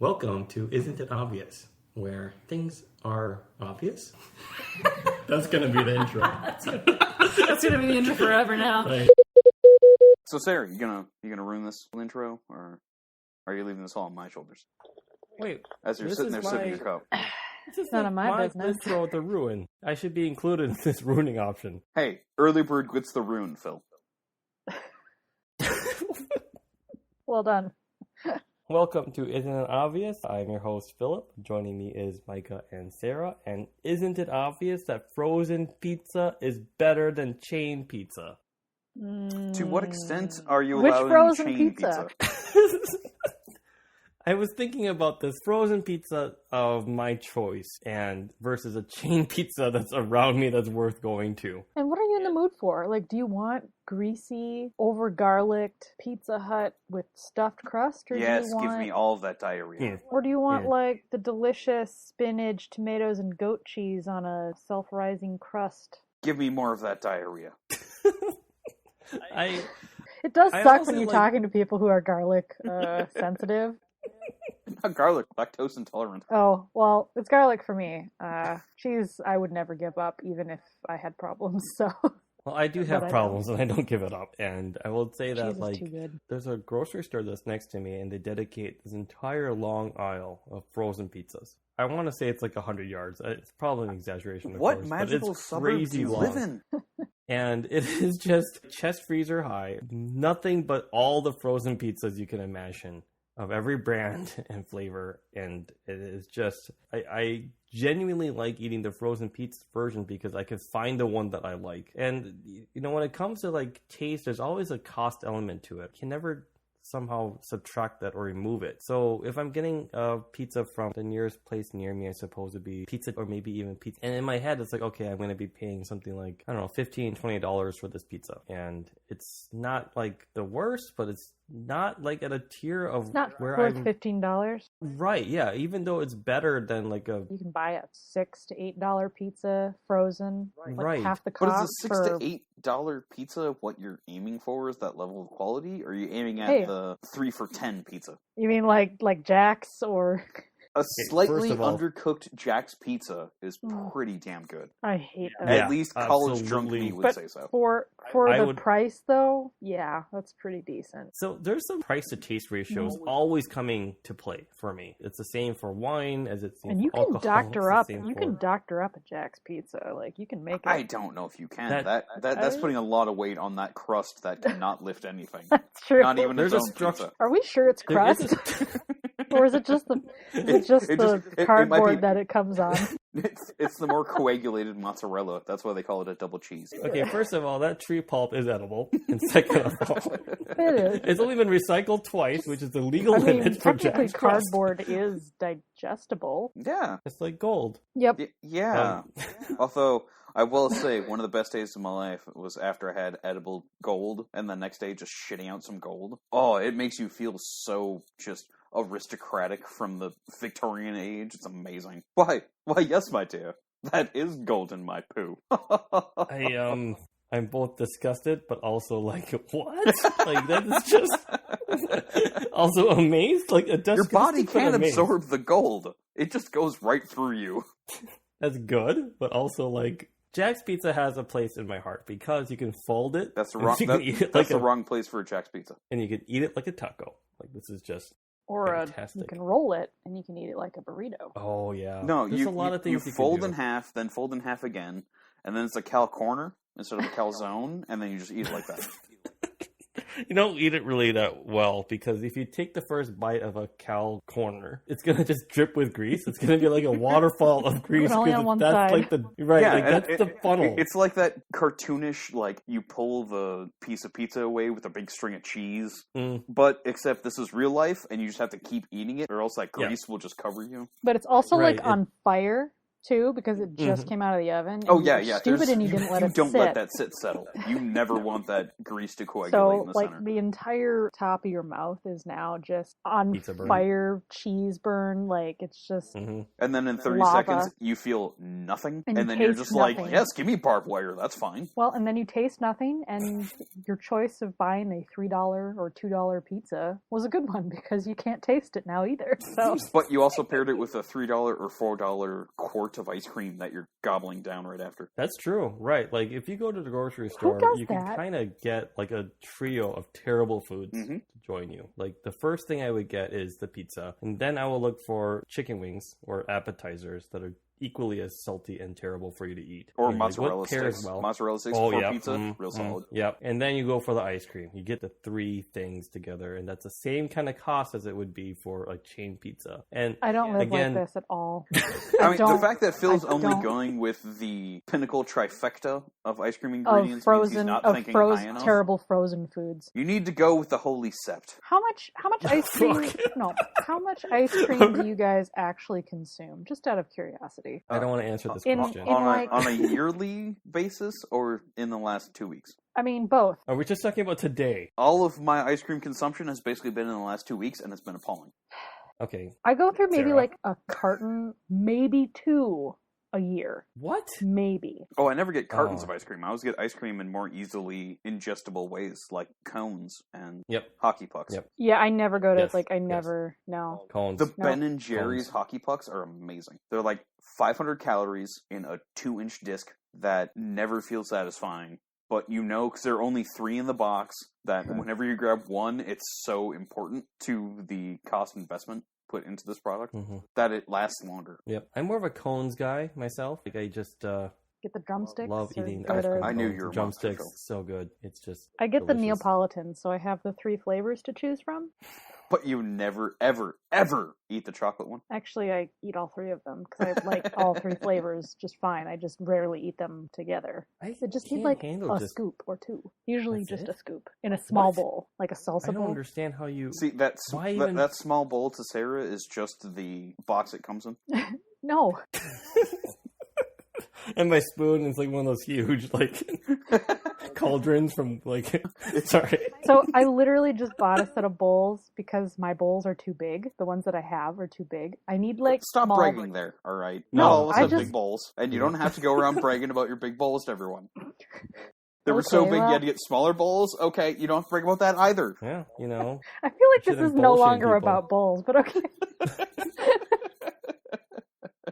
Welcome to Isn't It Obvious, where things are obvious. That's going to be the intro. That's going to be the intro forever now. Right. So Sarah, you gonna ruin this intro, or are you leaving this all on my shoulders? Wait, As you're sitting there sipping your cup. This is none of my business. Intro to ruin. I should be included in this ruining option. Hey, early bird gets the ruin, Phil. Well done. Welcome to Isn't It Obvious? I'm your host, Phillip. Joining me is Micah and Sera. And isn't it obvious that frozen pizza is better than chain pizza? To what extent are you Which allowing frozen chain pizza? I was thinking about this frozen pizza of my choice and versus a chain pizza that's around me that's worth going to. And what are you in the mood for? Like, do you want greasy, over-garliced Pizza Hut with stuffed crust? Or Yes, do you want... give me all of that diarrhea. Or do you want, like, the delicious spinach, tomatoes, and goat cheese on a self-rising crust? Give me more of that diarrhea. It does I suck also when you're like- talking to people who are garlic sensitive. Not garlic, lactose intolerant. Oh, well, it's garlic for me. Cheese, I would never give up, even if I had problems, so... Well, I do have I problems and I don't give it up. And I will say that, Cheese is like, too good. there's a grocery store that's next to me and they dedicate this entire long aisle of frozen pizzas. I want to say it's like 100 yards. It's probably an exaggeration, of What course, magical but it's suburb crazy do you long. live in? And it is just chest freezer high. Nothing but all the frozen pizzas you can imagine of every brand and flavor. And it is just, I genuinely like eating the frozen pizza version because I can find the one that I like. And, you know, when it comes to like taste, there's always a cost element to it. You can never somehow subtract that or remove it. So if I'm getting a pizza from the nearest place near me, I suppose it'd be pizza or maybe even pizza. And in my head, it's like, okay, I'm going to be paying something like, I don't know, $15, $20 for this pizza. And it's not like the worst, but it's not like at a tier of It's not where worth I'm... $15. Right, yeah. Even though it's better than like a... You can buy a $6 to $8 pizza frozen, like Right. half the But cost. is a $6 to $8 pizza what you're aiming for? Is that level of quality? Or are you aiming at Hey. the 3 for $10 pizza? You mean like Jack's or... A slightly first of all- undercooked Jack's pizza is pretty damn good. I hate that. Yeah, At least college drunk absolutely. me would But say so. for I the would- price, though, yeah, that's pretty decent. So there's some price to taste ratios always coming to play for me. It's the same for wine as it's And you for can alcohol. doctor It's the up. same You for- can doctor up a Jack's pizza. Like you can make it. I don't know if you can. That- That's putting a lot of weight on that crust that cannot lift anything. That's true. Not even There's its a own structure- pizza. Are we sure it's There is crust, or is it just the it might cardboard be- that it comes on? It's the more coagulated mozzarella. That's why they call it a double cheese. Okay, first of all, that tree pulp is edible. And second of all, It is. it's only been recycled twice, which is the legal I mean, limit for technically, Jack's crust. cardboard is digestible. Yeah. It's like gold. Yep. Yeah. Although, I will say, one of the best days of my life was after I had edible gold, and the next day just shitting out some gold. Oh, it makes you feel so just aristocratic from the Victorian age. It's amazing. Why, yes, my dear. That is gold in my poo. I'm both disgusted, but also like, what? Like, that is just... also amazed? Like, a Your body disgusted but can't amazed. absorb the gold. It just goes right through you. That's good, but also, like, Jack's Pizza has a place in my heart because you can fold it. That's the and wrong. you can eat it That's like the a, wrong place for a Jack's Pizza. and you can eat it like a taco. Like, this is just Or you fantastic. can roll it and you can eat it like a burrito. Oh yeah. No, There's you a lot of things you you fold can in do. half, then fold in half again, and then it's a cal corner instead of a calzone, and then you just eat it like that. You don't eat it really that well because if you take the first bite of a cow corner, it's gonna just drip with grease. It's gonna be like a waterfall of grease. But only on 'cause one that's side. like the right. Yeah, like and that's the funnel. It's like that cartoonish, like you pull the piece of pizza away with a big string of cheese, but except this is real life, and you just have to keep eating it, or else that grease will just cover you. But it's also Right, like on fire too because it just came out of the oven. And Oh yeah, you're yeah. stupid and you didn't let it don't sit. let that sit settle. You never want that grease to coagulate So, in the like, center. the entire top of your mouth is now just on Pizza burn. fire, cheese burn. Like, it's just And then in 30 lava. seconds, you feel nothing. And And, you then you're taste just like, nothing. yes, give me barbed wire. That's fine. well, and then you taste nothing, and your choice of buying a $3 or $2 pizza was a good one because you can't taste it now either. So, But you also paired it with a $3 or $4 quart of ice cream that you're gobbling down right after. That's true, right? Like if you go to the grocery store, does you can that? kind of get like a trio of terrible foods Mhm. to join you. Like the first thing I would get is the pizza, and then I will look for chicken wings or appetizers that are equally as salty and terrible for you to eat. Or You know, like, mozzarella what pairs sticks. well? Mozzarella sticks Oh, for yeah. pizza, real solid. Yep. And then you go for the ice cream. You get the three things together, and that's the same kind of cost as it would be for a chain pizza. And I don't live again, like this at all. I mean, the don't- fact that Phil's I only don't- going with the pinnacle trifecta of ice cream ingredients means he's Frozen, not of thinking high enough. terrible frozen foods. You need to go with the holy sept. How much ice cream? No, how much ice cream do you guys actually consume? Just out of curiosity. I don't want to answer this In- question. in- On a yearly basis or in the last 2 weeks? I mean, both. Are we just talking about today? All of my ice cream consumption has basically been in the last 2 weeks, and it's been appalling. Okay. I go through maybe Sarah? like a carton, maybe two a year. What? Maybe. Oh, I never get cartons Oh. of ice cream. I always get ice cream in more easily ingestible ways, like cones and Yep. hockey pucks. Yep. Yeah, I never go to, Yes, like, I yes. never, no. Cones. The No. Ben and Jerry's Cones. hockey pucks are amazing. They're like 500 calories in a 2-inch disc that never feels satisfying. But you know, because there are only 3 in the box, that whenever you grab one, it's so important to the cost investment put into this product that it lasts longer. Yep. I'm more of a cones guy myself. Like I just Get the drumsticks. love or eating go ice to- cream. I knew cones. you were a drumsticks. monster, So good. It's just. I get the delicious. Neapolitan, so I have the 3 flavors to choose from. But you never, ever, ever eat the chocolate one. Actually, I eat all 3 of them because I like all 3 flavors just fine. I just rarely eat them together. I They just need can't like handle a just. scoop or 2. Usually That's just it? a scoop in a small What? bowl, like a salsa I don't bowl. understand how you. See, Why even- that small bowl to Sarah is just the box it comes in. No, And my spoon is like one of those huge like cauldrons from like. Sorry. so I literally just bought a set of bowls because my bowls are too big. The ones that I have are too big. I need like Stop small. bragging there, all right? No, Not all of us I have just- big bowls, and you don't have to go around bragging about your big bowls to everyone. They were so Okay, big well- you had to get smaller bowls. Okay, you don't have to brag about that either. Yeah, you know. I feel like this Shouldn't is no bullshit longer people. about bowls, but okay.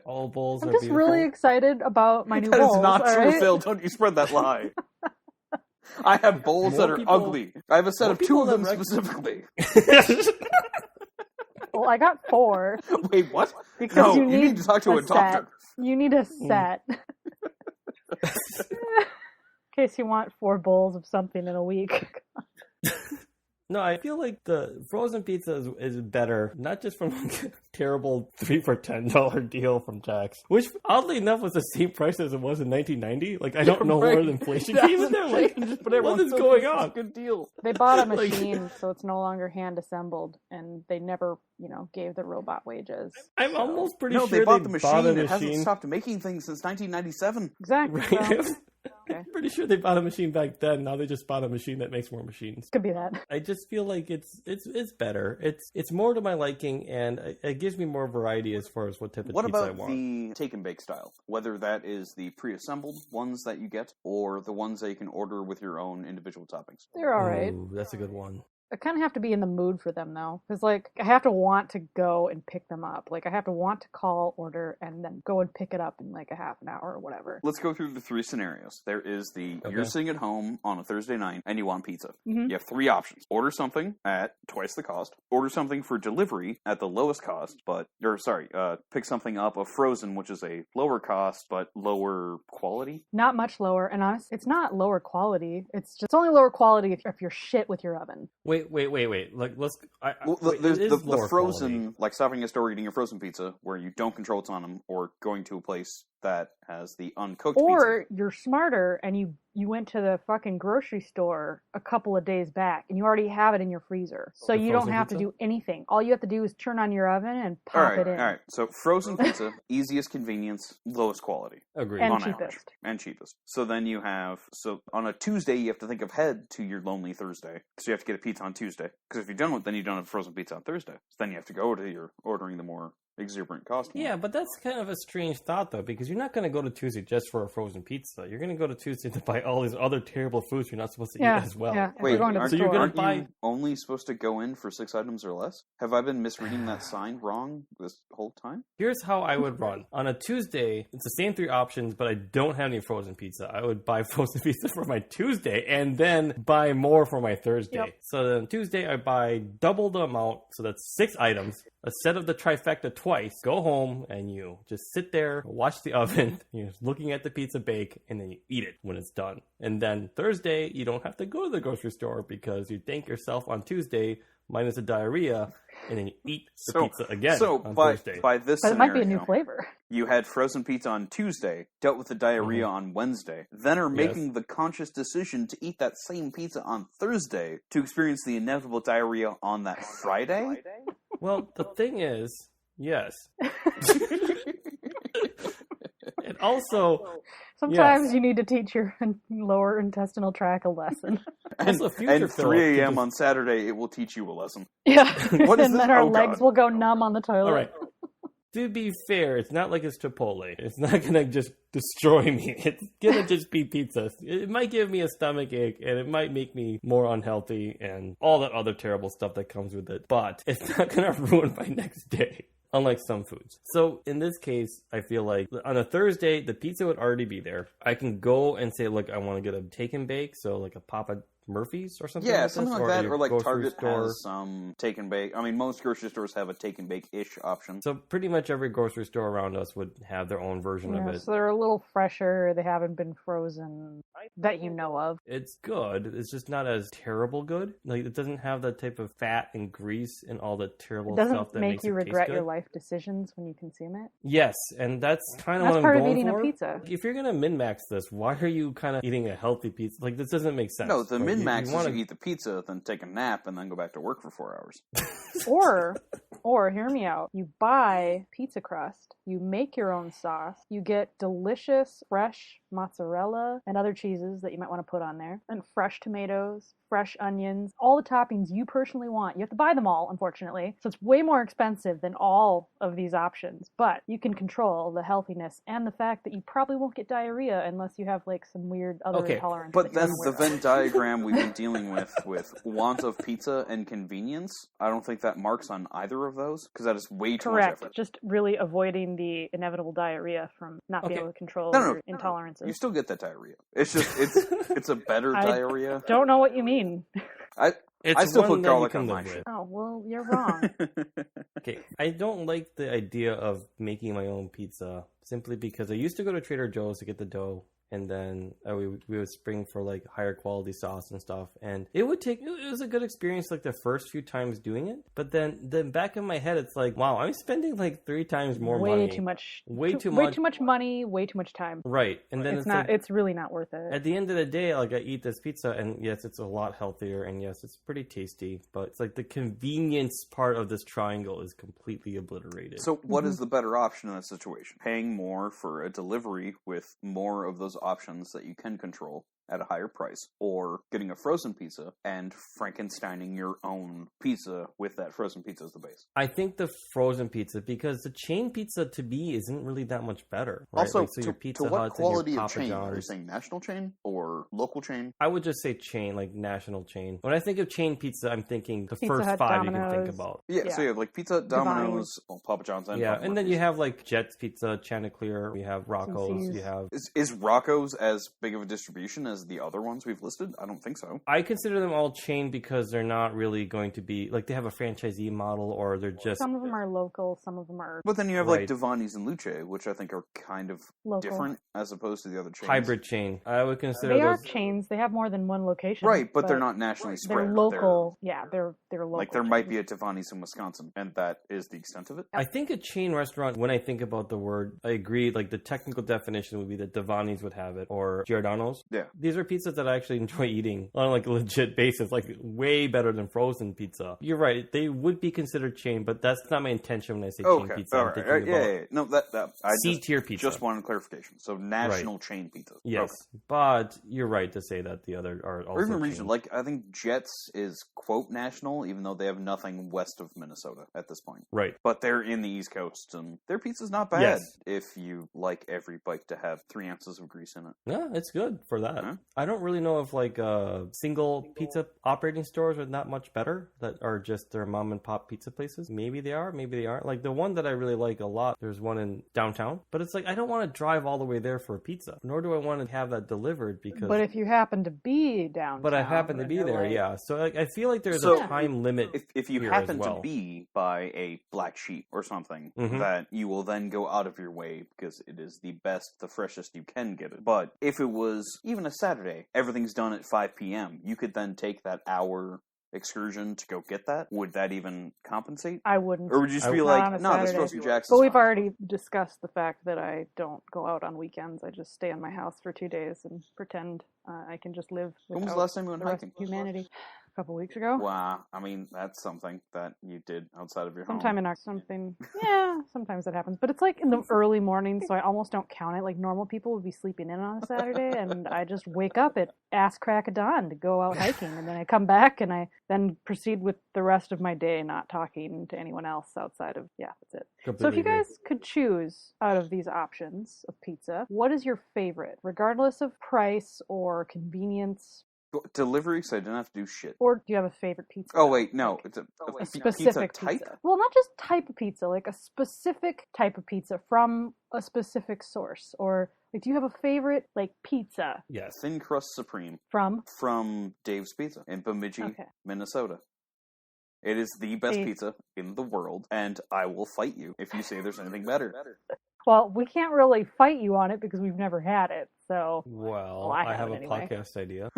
All bowls I'm are just beautiful. really excited about my new That bowls. is not all true, right? Phil. Don't you spread that lie. I have bowls More that are people- ugly. I have a set more of 2 people of them that rec- specifically. Well, I got 4 Wait, what? because No, you you need need to talk to a set. doctor. You need a set. In case you want 4 bowls of something in a week. No, I feel like the frozen pizza is better, not just from like a terrible 3 for $10 deal from Jack's, which oddly enough was the same price as it was in 1990. Like I don't know Right. where the inflation came in there. Like what is going on? Good deal. They bought a Like- machine, so it's no longer hand assembled, and they never, gave the robot wages. I'm almost pretty No, sure they bought the bought a machine. It hasn't machine. stopped making things since 1997. Exactly. Right? So, okay. Pretty sure they bought a machine back then. Now they just bought a machine that makes more machines. Could be that. I just feel like it's better. It's more to my liking, and it gives me more variety as far as what type of What pizza I about want. the take and bake style? Whether that is the pre-assembled ones that you get, or the ones that you can order with your own individual toppings. They're all right. Ooh, that's a good one. I kind of have to be in the mood for them, though. Because, I have to want to go and pick them up. Like, I have to want to call, order, and then go and pick it up in, a half an hour or whatever. Let's go through the 3 scenarios. There is Okay. you're sitting at home on a Thursday night and you want pizza. Mhm. You have 3 options. Order something at twice the cost. Order something for delivery at the lowest cost, pick something up of frozen, which is a lower cost but lower quality. Not much lower. And honestly, it's not lower quality. It's only lower quality if you're shit with your oven. Wait. Like, let's. Well, wait, there's it is the lower frozen, quality. like stopping at a store eating a frozen pizza where you don't control what's on them, or going to a place that has the uncooked pizza. Or you're smarter and you you went to the fucking grocery store a couple of days back and you already have it in your freezer. So you don't have to do anything. All you have to do is turn on your oven and pop it in. All right. So frozen pizza, easiest convenience, lowest quality. Agreed. And on cheapest. average. And cheapest. So then you have, on a Tuesday, you have to think ahead to your lonely Thursday. So you have to get a pizza on Tuesday. Because if you don't, then you don't have frozen pizza on Thursday. So then you have to go to your ordering the more exuberant cost. Yeah, but that's kind of a strange thought, though, because you're not going to go to Tuesday just for a frozen pizza. You're going to go to Tuesday to buy all these other terrible foods you're not supposed to eat as well. Yeah. Wait, Going to the aren't store. you only supposed to go in for 6 items or less? Have I been misreading that sign wrong this whole time? Here's how I would run. On a Tuesday, it's the same 3 options, but I don't have any frozen pizza. I would buy frozen pizza for my Tuesday and then buy more for my Thursday. Yep. So then Tuesday, I buy double the amount, so that's 6 items, a set of the trifecta twice, go home, and you just sit there, watch the oven, you're just looking at the pizza bake, and then you eat it when it's done. And then Thursday, you don't have to go to the grocery store because you thank yourself on Tuesday, minus the diarrhea, and then you eat the pizza again on Thursday. By this But it scenario, might be a new flavor. you had frozen pizza on Tuesday, dealt with the diarrhea on Wednesday, then are making the conscious decision to eat that same pizza on Thursday to experience the inevitable diarrhea on that Friday? Well, the thing is, yes. And also, Sometimes you need to teach your lower intestinal tract a lesson. And 3 a.m. on Saturday, it will teach you a lesson. Yeah. What is and this? then our Oh, legs God. will go numb on the toilet. all right. To be fair, it's not like it's Chipotle. It's not going to just destroy me. It's going to just be pizza. It might give me a stomach ache, and it might make me more unhealthy and all that other terrible stuff that comes with it. But it's not going to ruin my next day. Unlike some foods. So in this case, I feel like on a Thursday, the pizza would already be there. I can go and say, look, I want to get a take and bake. So like a Papa Murphy's or something Yeah, like something this, like that. your Or like grocery Target store. has some take and bake. I mean, most grocery stores have a take and bake-ish option. So pretty much every grocery store around us would have their own version of it. So they're a little fresher. They haven't been frozen that you know of. It's good. It's just not as terrible good. Like it doesn't have that type of fat and grease and all the terrible It doesn't stuff that make makes you it taste regret good. your life decisions when you consume it. Yes, and that's kind of That's what part I'm of going eating for. a pizza. If you're gonna min-max this, why are you kind of eating a healthy pizza? Like this doesn't make sense. No, the Like, min-max is wanna- you eat the pizza, then take a nap, and then go back to work for 4 hours. Or hear me out. You buy pizza crust, you make your own sauce, you get delicious fresh mozzarella and other cheeses that you might want to put on there, and fresh tomatoes, fresh onions, all the toppings you personally want. You have to buy them all, unfortunately. So it's way more expensive than all of these options, but you can control the healthiness and the fact that you probably won't get diarrhea unless you have like some weird other intolerance. But that you're then the unaware of. Venn diagram we've been dealing with want of pizza and convenience, I don't think that marks on either of those, because that is way too much Correct. effort. Just really avoiding the inevitable diarrhea from not being Okay. able to control No. your intolerances. You still get that diarrhea. It's just, it's a better I diarrhea. Don't know what you mean. I It's still one put that you garlic can on live mine. with. Oh, well, you're wrong. Okay, I don't like the idea of making my own pizza simply because I used to go to Trader Joe's to get the dough, and then we would spring for like higher quality sauce and stuff, and it was a good experience like the first few times doing it, but then the back of my head it's like, wow, I'm spending like 3 times more money. Way too much money, way too much time. Right, and then It's not. like, It's really not worth it. at the end of the day, like I eat this pizza, and yes, it's a lot healthier, and yes, it's pretty tasty, but it's like the convenience part of this triangle is completely obliterated. So what is the better option in that situation? Paying more for a delivery with more of those options that you can control at a higher price, or getting a frozen pizza and Frankensteining your own pizza with that frozen pizza as the base? I think the frozen pizza, because the chain pizza to me isn't really that much better. Right? Also, like, so your Pizza to what Huts and your quality of Papa chain? Are you John's. saying national chain or local chain? I would just say chain, like national chain. When I think of chain pizza, I'm thinking the Pizza first Hut, 5 you can think Domino's. about. Yeah, so you have like Pizza Hut, Domino's, Divines. Papa John's, and Yeah, Papa and then Murphy's. you have like Jet's Pizza, Chanticleer, you have Rocco's, C's. you have... Is Rocco's as big of a distribution as the other ones we've listed? I don't think so. I consider them all chain because they're not really going to be... Like, they have a franchisee model, or they're just... Some of them are local. Some of them are But then you have Right. like Divani's and Luce, which I think are kind of local. different as opposed to the other chains. hybrid chain. I would consider They are those... chains. They have more than one location. Right, but they're not nationally spread. They're local. Yeah, they're local. Like there might chains. be a Divani's in Wisconsin, and that is the extent of it. I think a chain restaurant, when I think about the word, I agree, like the technical definition would be that Devani's would have it, or Giordano's. Yeah. these are pizzas that I actually enjoy eating on like a legit basis, like way better than frozen pizza. You're right; they would be considered chain, but that's not my intention when I say chain pizza. All right. Yeah. No, that I C-tier pizza. Just wanted clarification. So national chain pizza. Yes, but you're right to say that the other are also or even regional. chain. Like I think Jets is quote national, even though they have nothing west of Minnesota at this point. Right. But they're in the East Coast, and their pizza's not bad if you like every bite to have 3 ounces of grease in it. Yeah, it's good for that. Yeah. I don't really know if like single pizza operating stores are that much better that are just their mom and pop pizza places. Maybe they are, maybe they aren't. Like the one that I really like a lot, there's one in downtown, but it's like I don't want to drive all the way there for a pizza, nor do I want to have that delivered because. But if you happen to be downtown, but I happen to be there, yeah. So like, I feel like there's So, a time limit. If you here happen as well. to be by a black sheep or something, Mhm. that you will then go out of your way because it is the best, the freshest you can get it. But if it was even a Saturday, everything's done at 5 p.m., you could then take that hour excursion to go get that. Would that even compensate? I wouldn't. Or would you just be Not like, on a no, this Saturday. frozen jacks is But we've fine. already discussed the fact that I don't go out on weekends. I just stay in my house for 2 days and pretend I can just live When was without the last time you went the rest hiking? of humanity. A couple weeks ago. Wow, I mean, that's something that you did outside of your Sometime home. in something. Yeah, sometimes that happens. But it's like in the early morning, so I almost don't count it. Like normal people would be sleeping in on a Saturday, and I just wake up at ass crack of dawn to go out hiking. And then I come back and I then proceed with the rest of my day not talking to anyone else outside of, that's it. So if you guys could choose out of these options of pizza, what is your favorite, regardless of price or convenience? Delivery, so I didn't have to do shit. Or do you have a favorite pizza? Oh, wait, no. It's A a specific pizza type? pizza. Well, not just type of pizza, like a specific type of pizza from a specific source. Or like, do you have a favorite like pizza Yes. Thin Crust Supreme from? from Dave's Pizza in Bemidji, Okay. Minnesota. It is the best pizza in the world, and I will fight you if you say there's anything better. Well, we can't really fight you on it because we've never had it. So, Well, I I have have a it anyway. podcast idea.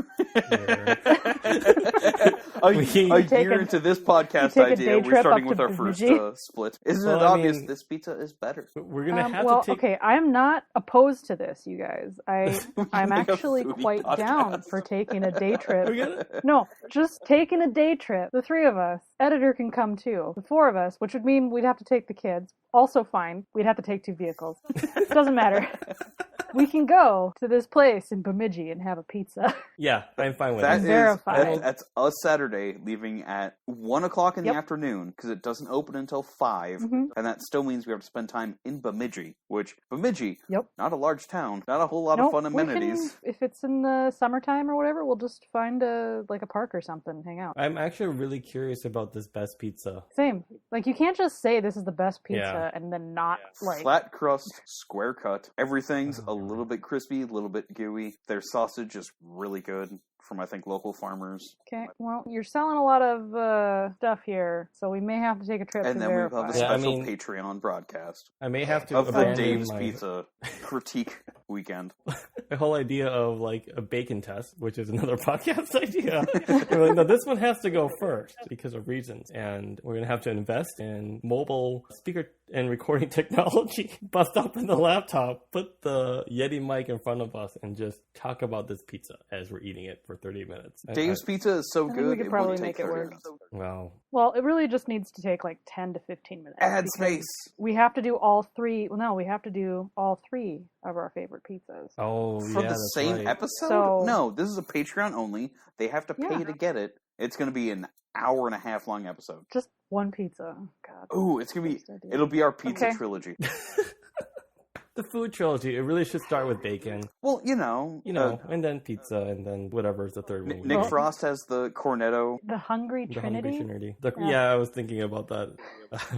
A year into this podcast take a idea, day we're trip starting up with to our first Bemidji. split. Isn't Well, it I obvious mean- this pizza is better? We're gonna have well, to take. okay, I am not opposed to this, you guys. We I'm make a actually foodie quite down podcast. for taking a day trip. We're gonna- No, just taking a day trip. The 3 of us. Editor can come too. The 4 of us, which would mean we'd have to take the kids. Also fine. We'd have to take 2 vehicles. Doesn't matter. We can go to this place in Bemidji and have a pizza. Yeah, I'm fine with That that. is Verified. that's a Saturday leaving at 1 o'clock in the Yep. afternoon because it doesn't open until 5, Mhm. and that still means we have to spend time in Bemidji, which Bemidji, Yep. not a large town, not a whole lot Nope, of fun we can- amenities. if it's in the summertime or whatever, we'll just find a park or something and hang out. I'm actually really curious about this best pizza. Same. Like, you can't just say this is the best pizza Yeah. and then not, like... Flat crust, square cut. Everything's a little bit crispy, a little bit gooey. Their sausage is really good from, I think, local farmers. Okay, well, you're selling a lot of stuff here, so we may have to take a trip And to then we verify. have a Yeah, I special mean- Patreon broadcast I may have to of the abandon Dave's my, Pizza critique weekend. the whole idea of like a bacon test, which is another podcast idea. We're like, no, this one has to go first because of reasons, and we're gonna have to invest in mobile speaker and recording technology. Bust open the laptop, put the Yeti mic in front of us, and just talk about this pizza as we're eating it for 30 minutes. Dave's Pizza is so I think good, we could it probably wouldn't take make it 30 work. minutes. Wow. Well, it really just needs to take like 10 to 15 minutes. Ad because space. We have to do all 3. Well, no, we have to do all 3 of our favorite pizzas. Oh, For yeah, the that's same right. episode? So- No, this is a Patreon only. They have to pay Yeah. to get it. It's going to be an hour and a half long episode. Just one pizza. God. Ooh, it's going to be, Worst idea. it'll be our pizza Okay. trilogy. The food trilogy. It really should start with bacon, Well, you know, and then pizza, and then whatever's the third one. Nick Well- Frost has the Cornetto. The Hungry The Trinity? Hungry Trinity. The, Yeah. yeah, I was thinking about that.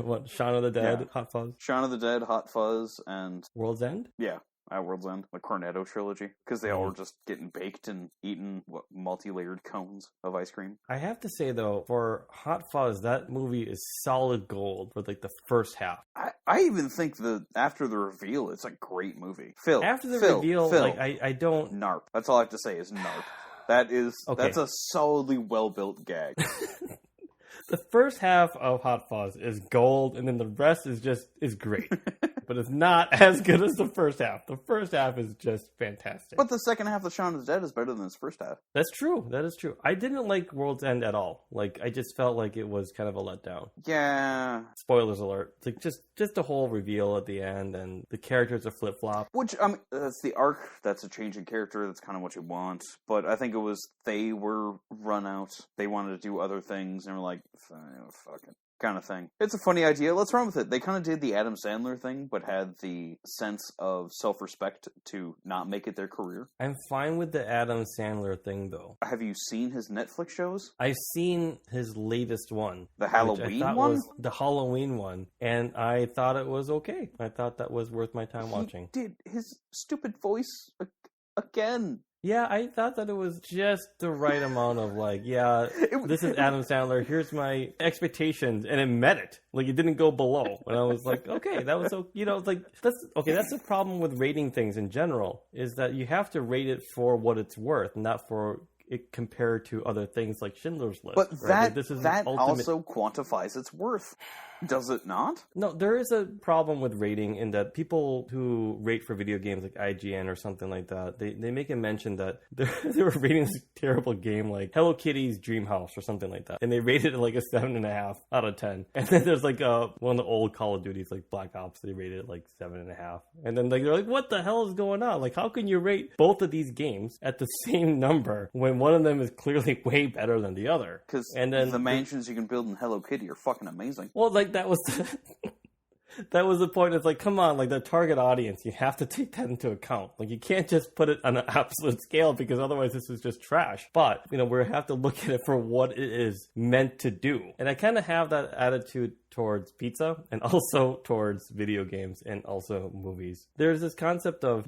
What? Shaun of the Dead, Yeah. Hot Fuzz, Shaun of the Dead, Hot Fuzz, and World's End. yeah, at World's End, the Cornetto trilogy, because they all were just getting baked and eating multi-layered cones of ice cream. I have to say though, for Hot Fuzz, that movie is solid gold for like the first half. I even think after the reveal, it's a great movie. Phil, After the Phil, reveal, Phil, like I don't. NARP. That's all I have to say is NARP. That's a solidly well-built gag. The first half of Hot Fuzz is gold, and then the rest is great. but it's not as good as the first half. The first half is just fantastic. But the second half of Shaun of the Dead is better than his first half. That's true. That is true. I didn't like World's End at all. Like, I just felt like it was kind of a letdown. Yeah. Spoilers alert. Like, just the whole reveal at the end, and the characters are flip-flop. Which, I mean, that's the arc. That's a change in character. That's kind of what you want. But I think it was they were run out. They wanted to do other things, and were like, fuck it. Kind of thing. It's a funny idea. Let's run with it. They kind of did the Adam Sandler thing, but had the sense of self-respect to not make it their career. I'm fine with the Adam Sandler thing, though. Have you seen his Netflix shows? I've seen his latest one. The Halloween one? The Halloween one. And I thought it was okay. I thought that was worth my time watching. Did his stupid voice again. Yeah, I thought that it was just the right amount of like, this is Adam Sandler. Here's my expectations, and it met it. Like, it didn't go below. And I was like, okay, that was so. Like that's the problem with rating things in general, is that you have to rate it for what it's worth, not for it compared to other things like Schindler's List. But right? that also quantifies its worth. Does it not? No, there is a problem with rating in that people who rate for video games like IGN or something like that, they make a mention that they were rating this terrible game like Hello Kitty's Dream House or something like that. And they rated it like a 7.5 out of 10. And then there's like one of the old Call of Duties like Black Ops, they rated it like 7.5. And then they're like, what the hell is going on? Like, how can you rate both of these games at the same number when one of them is clearly way better than the other? Because the mansions you can build in Hello Kitty are fucking amazing. Well, like, that was that was the point. It's like, come on, like, the target audience, you have to take that into account. Like, you can't just put it on an absolute scale, because otherwise this is just trash. But, we have to look at it for what it is meant to do. And I kind of have that attitude towards pizza, and also towards video games, and also movies. There's this concept of,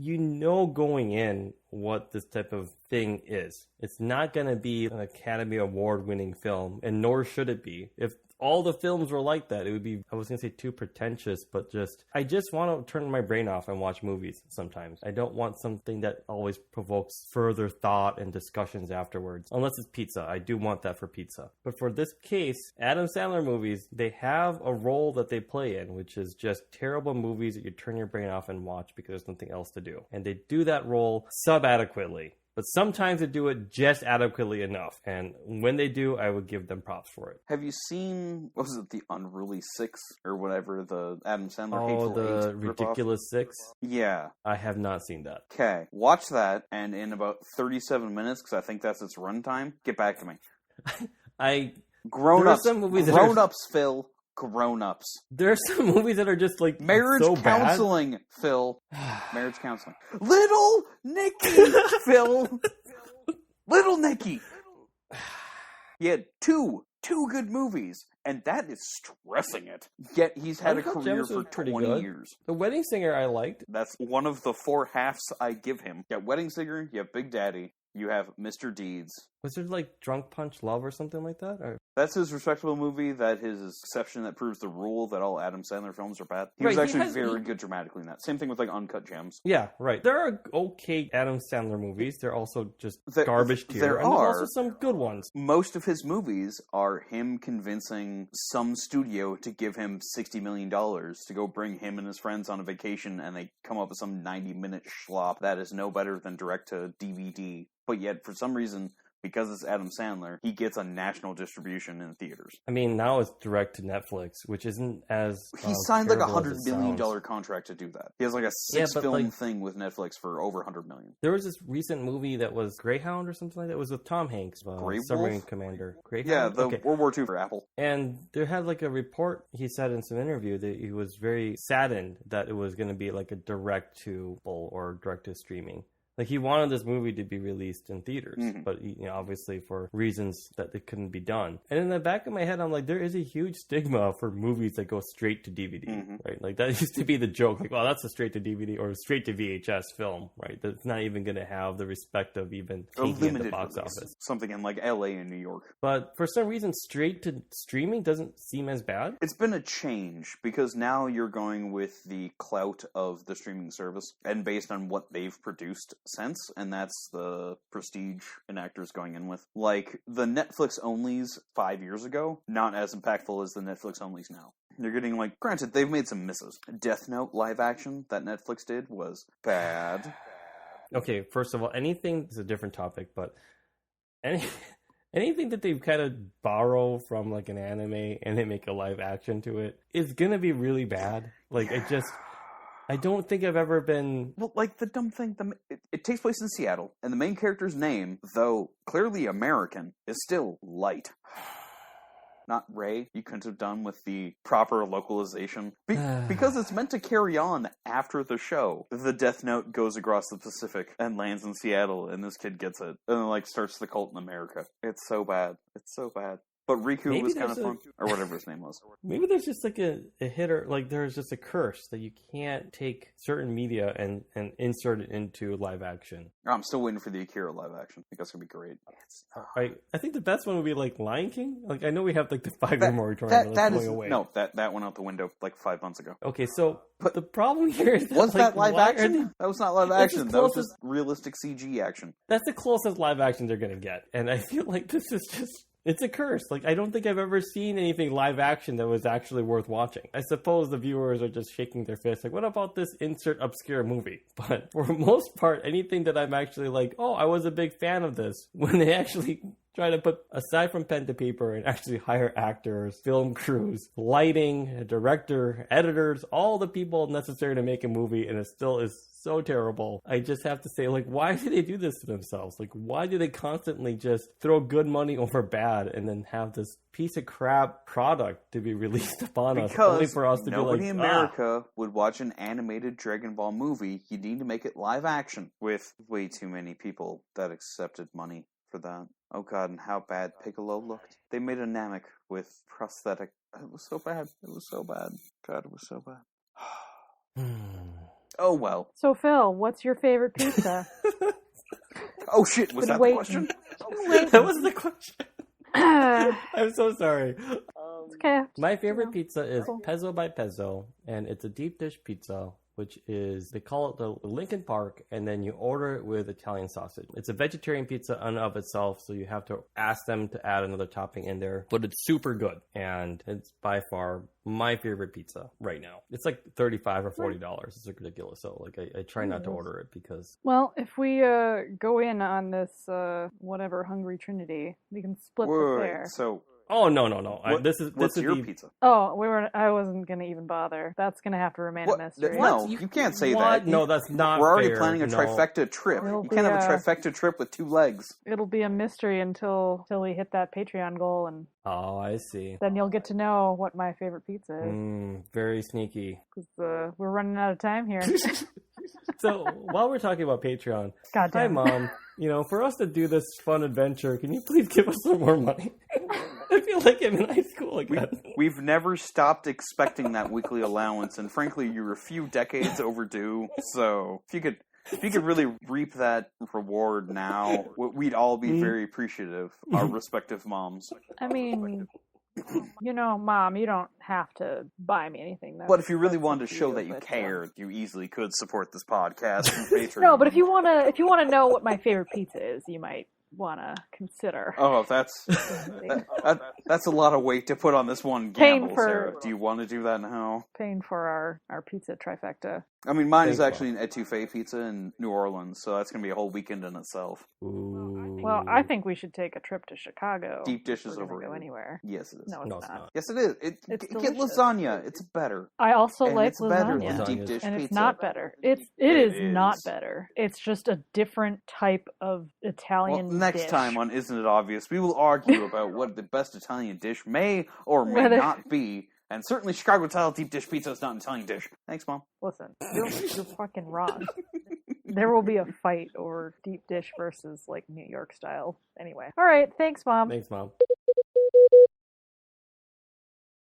going in what this type of thing is. It's not going to be an Academy Award winning film, and nor should it be. If all the films were like that, it would be, I was going to say too pretentious, but I just want to turn my brain off and watch movies sometimes. I don't want something that always provokes further thought and discussions afterwards. Unless it's pizza. I do want that for pizza. But for this case, Adam Sandler movies, they have a role that they play in, which is just terrible movies that you turn your brain off and watch because there's nothing else to do. And they do that role sub-adequately. But sometimes they do it just adequately enough. And when they do, I would give them props for it. Have you seen, what was it, The Unruly Six? Or whatever, the Adam Sandler Hateful Eight? Oh, the Ridiculous Six? Yeah. I have not seen that. Okay. Watch that, and in about 37 minutes, because I think that's its runtime, get back to me. Grown-ups, Phil. Grown-ups. There are some movies that are just like marriage so counseling, bad. Phil. Marriage counseling. Little Nicky, Phil. Little Nicky. He had two good movies, and that is stressing it. Yet he's had a career for 20 years. The Wedding Singer I liked. That's one of the 4 halves I give him. You have Wedding Singer, you have Big Daddy, you have Mr. Deeds. Was there like Drunk Punch Love or something like that? Or... That's his respectable movie. That his exception that proves the rule that all Adam Sandler films are bad. He was actually very good dramatically in that. Same thing with like Uncut Gems. Yeah, right. There are okay Adam Sandler movies. They're also just garbage tier. There's also some good ones. Most of his movies are him convincing some studio to give him $60 million to go bring him and his friends on a vacation, and they come up with some 90-minute schlop that is no better than direct-to-DVD. But yet, for some reason, because it's Adam Sandler, he gets a national distribution in theaters. I mean, now it's direct to Netflix, which isn't as he signed like $100 million contract to do that. He has like a 6-film thing with Netflix for over $100 million. There was this recent movie that was Greyhound or something like that. It was with Tom Hanks, submarine commander. Greyhound? Yeah, World War II for Apple. And there had like a report, he said in some interview, that he was very saddened that it was going to be like a direct to or direct to streaming. Like, he wanted this movie to be released in theaters, but obviously for reasons that it couldn't be done. And in the back of my head, I'm like, there is a huge stigma for movies that go straight to DVD, right? Like, that used to be the joke, like, oh, that's a straight to DVD or straight to VHS film, right? That's not even going to have the respect of even taking at the box office. Something in like LA and New York. But for some reason, straight to streaming doesn't seem as bad. It's been a change because now you're going with the clout of the streaming service and based on what they've produced sense, and that's the prestige an actor's going in with. Like, the Netflix onlys 5 years ago, not as impactful as the Netflix onlys now. You're getting, like, granted, they've made some misses. Death Note live action that Netflix did was bad. Okay, first of all, anything is a different topic, but anything that they kind of borrow from like an anime and they make a live action to it is gonna be really bad. Like, I don't think I've ever been... Well, like, the dumb thing, it takes place in Seattle, and the main character's name, though clearly American, is still Light. Not Ray. You couldn't have done with the proper localization. Because it's meant to carry on after the show. The Death Note goes across the Pacific and lands in Seattle, and this kid gets it. And then, like, starts the cult in America. It's so bad. It's so bad. But Riku Maybe was kind of there's fun. Or whatever his name was. Maybe there's just like a hitter, like there's just a curse that you can't take certain media and insert it into live action. I'm still waiting for the Akira live action. I think that's going to be great. I think the best one would be like Lion King. Like, I know we have like the 5-year moratorium that's going away. No, that went out the window like 5 months ago. Okay, so but the problem here is that, was like, that live action? That was not live action. That was just realistic CG action. That's the closest live action they're going to get. And I feel like this is just... It's a curse. Like, I don't think I've ever seen anything live action that was actually worth watching. I suppose the viewers are just shaking their fists. Like, what about this insert obscure movie? But for the most part, anything that I'm actually like, oh, I was a big fan of this, when they actually try to put, aside from pen to paper, and actually hire actors, film crews, lighting, a director, editors, all the people necessary to make a movie, and it still is so terrible. I just have to say, like, why do they do this to themselves? Like, why do they constantly just throw good money over bad and then have this piece of crap product to be released upon us, only for us to be like, nobody in America would watch an animated Dragon Ball movie. You need to make it live action with way too many people that accepted money for that. Oh god, and how bad Piccolo looked. They made a Namek with prosthetic. It was so bad. It was so bad. God, it was so bad. Oh well. So Phil, what's your favorite pizza? Oh shit, was that the question? That was the question. I'm so sorry. It's okay. My favorite pizza is Pezzo by Pezzo, and it's a deep dish pizza, which is, they call it the Lincoln Park, and then you order it with Italian sausage. It's a vegetarian pizza in and of itself, so you have to ask them to add another topping in there, but it's super good, and it's by far my favorite pizza right now. It's like $35 or $40. It's like ridiculous, so like I try not to order it because... Well, if we go in on this whatever Hungry Trinity, we can split the fare. So... Oh, no. What's your pizza? Oh, I wasn't going to even bother. That's going to have to remain a mystery. No, you can't say that. No, that's not We're already fair. planning a trifecta trip. You can't have a trifecta trip with 2 legs. It'll be a mystery until we hit that Patreon goal, and oh, I see. Then you'll get to know what my favorite pizza is. Very sneaky. Because we're running out of time here. So, while we're talking about Patreon, hi, Mom. For us to do this fun adventure, can you please give us some more money? I feel like I'm in high school again. We've never stopped expecting that weekly allowance, and frankly, you're a few decades overdue. So, if you could really reap that reward now, we'd all be very appreciative, our respective moms. I mean... Mom, you don't have to buy me anything. But if you really wanted to show that you cared, you easily could support this podcast from Patreon. No, but if you wanna know what my favorite pizza is, you might want to consider. Oh, that's a lot of weight to put on this one gamble, Sarah. Do you want to do that now? Paying for our pizza trifecta. I mean, mine is actually an etouffee pizza in New Orleans, so that's going to be a whole weekend in itself. Ooh. Well, I think we should take a trip to Chicago. Deep dish is overrated. Go anywhere. Yes, it is. No, it's not. Yes, it is. Get lasagna. It's better. I also like it's better lasagna. than deep dish and pizza. It's not better. It is not better. It's just a different type of Italian next dish. time on Isn't It Obvious, we will argue about what the best Italian dish may or may not be. And certainly Chicago-style deep dish pizza is not an Italian dish. Thanks, Mom. Listen, you're fucking wrong. There will be a fight over deep dish versus, New York style. Anyway. All right, thanks, Mom. Thanks, Mom.